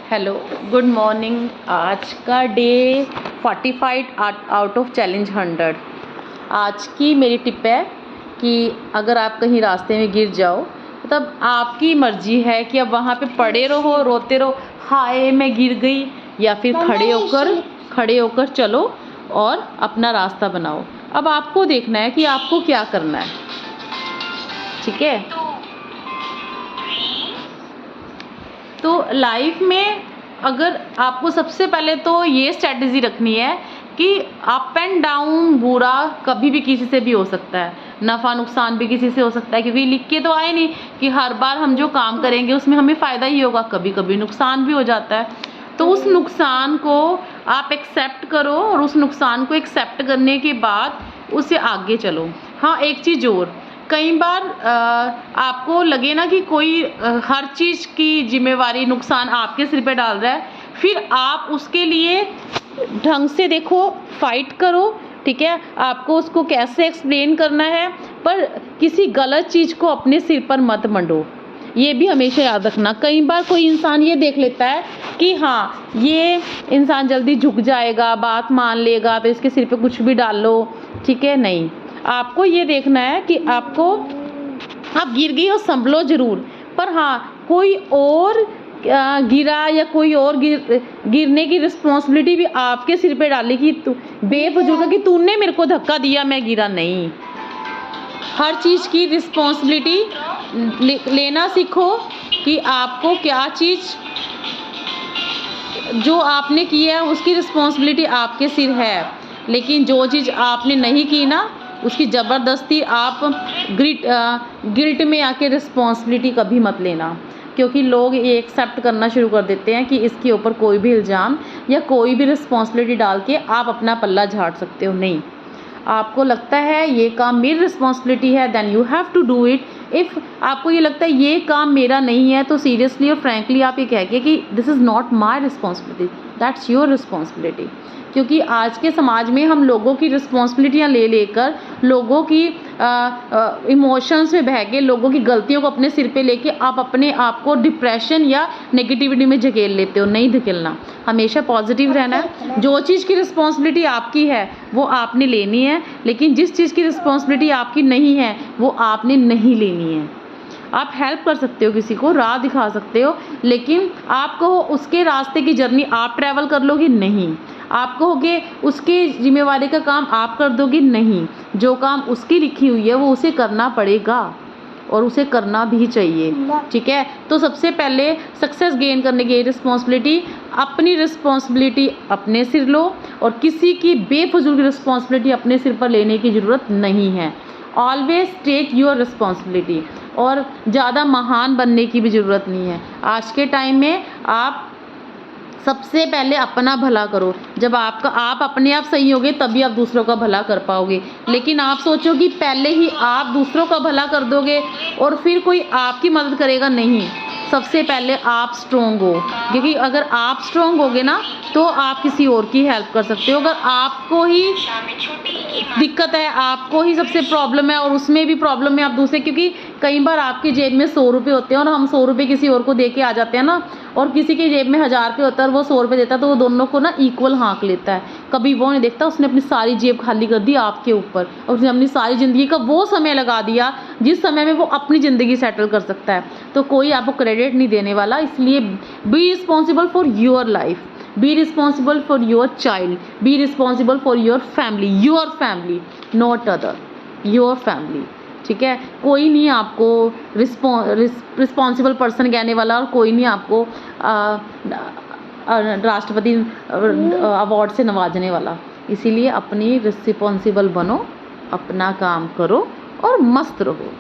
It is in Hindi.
Hello, good morning. आज का डे 45 आउट ऑफ चैलेंज 100। आज की मेरी टिप है कि अगर आप कहीं रास्ते में गिर जाओ तब आपकी मर्जी है कि अब वहाँ पे पड़े रहो, रोते रहो, हाय मैं गिर गई, या फिर खड़े होकर चलो और अपना रास्ता बनाओ। अब आपको देखना है कि आपको क्या करना है, ठीक है। तो लाइफ में अगर आपको सबसे पहले तो ये स्ट्रैटेजी रखनी है कि अप एंड डाउन बुरा कभी भी किसी से भी हो सकता है, नफ़ा नुकसान भी किसी से हो सकता है, क्योंकि लिख के तो आए नहीं कि हर बार हम जो काम करेंगे उसमें हमें फ़ायदा ही होगा, कभी कभी नुकसान भी हो जाता है। तो उस नुकसान को आप एक्सेप्ट करो और उस नुकसान को एक्सेप्ट करने के बाद उससे आगे चलो। हाँ, एक चीज़ और, कई बार आपको लगे ना कि कोई हर चीज़ की जिम्मेवारी नुकसान आपके सिर पे डाल रहा है, फिर आप उसके लिए ढंग से देखो, फाइट करो, ठीक है। आपको उसको कैसे एक्सप्लेन करना है, पर किसी गलत चीज़ को अपने सिर पर मत मंडो। ये भी हमेशा याद रखना। कई बार कोई इंसान ये देख लेता है कि हाँ ये इंसान जल्दी झुक जाएगा, बात मान लेगा, तो इसके सिर पे कुछ भी डाल लो, ठीक है। नहीं, आपको ये देखना है कि आपको, आप गिर गई हो संभलो ज़रूर, पर हाँ कोई और गिरा या कोई और गिरने की रिस्पॉन्सिबिलिटी भी आपके सिर पे डाली कि तू बेफजूल का कि तूने मेरे को धक्का दिया, मैं गिरा नहीं। हर चीज़ की रिस्पॉन्सिबिलिटी लेना सीखो कि आपको क्या चीज़ जो आपने की है उसकी रिस्पॉन्सिबिलिटी आपके सिर है, लेकिन जो चीज़ आपने नहीं की ना उसकी ज़बरदस्ती आप गिल्ट में आके रिस्पॉन्सिबिलिटी कभी मत लेना, क्योंकि लोग ये एक्सेप्ट करना शुरू कर देते हैं कि इसके ऊपर कोई भी इल्ज़ाम या कोई भी रिस्पॉन्सिबिलिटी डाल के आप अपना पल्ला झाड़ सकते हो। नहीं, आपको लगता है ये काम मेरी रिस्पॉन्सिबिलिटी है, then you have to do it. If आपको ये लगता है ये काम मेरा नहीं है, तो सीरियसली और फ्रैंकली आप ये कह के कि this is not my responsibility, that's your responsibility. क्योंकि आज के समाज में हम लोगों की रिस्पॉन्सिबिलिटियाँ ले लेकर, लोगों की इमोशंस में बह के, लोगों की गलतियों को अपने सिर पे लेके आप अपने आप को डिप्रेशन या नेगेटिविटी में धकेल लेते हो। नहीं धकेलना, हमेशा पॉजिटिव रहना है। जो चीज़ की रिस्पॉन्सिबिलिटी आपकी है वो आपने लेनी है, लेकिन जिस चीज़ की रिस्पॉन्सिबिलिटी आपकी नहीं है वो आपने नहीं लेनी है। आप हेल्प कर सकते हो, किसी को राह दिखा सकते हो, लेकिन आप कहो उसके रास्ते की जर्नी आप ट्रैवल कर लोगे, नहीं। आप कहोगे उसके जिम्मेवारी का काम आप कर दोगे, नहीं। जो काम उसकी लिखी हुई है वो उसे करना पड़ेगा और उसे करना भी चाहिए, ठीक है। तो सबसे पहले सक्सेस गेन करने की रिस्पॉन्सिबिलिटी, अपनी रिस्पॉन्सिबिलिटी अपने सिर लो और किसी की बेफजूल की रिस्पॉन्सिबिलिटी अपने सिर पर लेने की ज़रूरत नहीं है। ऑलवेज टेक योर रिस्पॉन्सिबिलिटी, और ज़्यादा महान बनने की भी ज़रूरत नहीं है। आज के टाइम में आप सबसे पहले अपना भला करो। जब आप अपने आप सही होगे तभी आप दूसरों का भला कर पाओगे। लेकिन आप सोचो कि पहले ही आप दूसरों का भला कर दोगे और फिर कोई आपकी मदद करेगा, नहीं। सबसे पहले आप स्ट्रोंग हो, क्योंकि अगर आप स्ट्रोंग होगे ना तो आप किसी और की हेल्प कर सकते हो। अगर आपको ही दिक्कत है, आपको ही सबसे प्रॉब्लम है और उसमें भी प्रॉब्लम में आप दूसरे, क्योंकि कई बार आपकी जेब में 100 रुपये होते हैं और हम 100 रुपये किसी और को दे के आ जाते हैं ना, और किसी की जेब में 1000 रुपये होता है और वो 100 रुपये देता है, तो वो दोनों को ना इक्वल हाँक लेता है। कभी वो नहीं देखता उसने अपनी सारी जेब खाली कर दी आपके ऊपर और उसने अपनी सारी ज़िंदगी का वो समय लगा दिया जिस समय में वो अपनी ज़िंदगी सेटल कर सकता है। तो कोई आपको क्रेडिट नहीं देने वाला, इसलिए be responsible for your life, be responsible for your child, be responsible for your family, not other, your family, ठीक है। कोई नहीं आपको रिस्पॉन्सिबल पर्सन कहने वाला और कोई नहीं आपको राष्ट्रपति अवार्ड से नवाजने वाला। इसीलिए अपनी रिस्पॉन्सिबल बनो, अपना काम करो और मस्त रहो।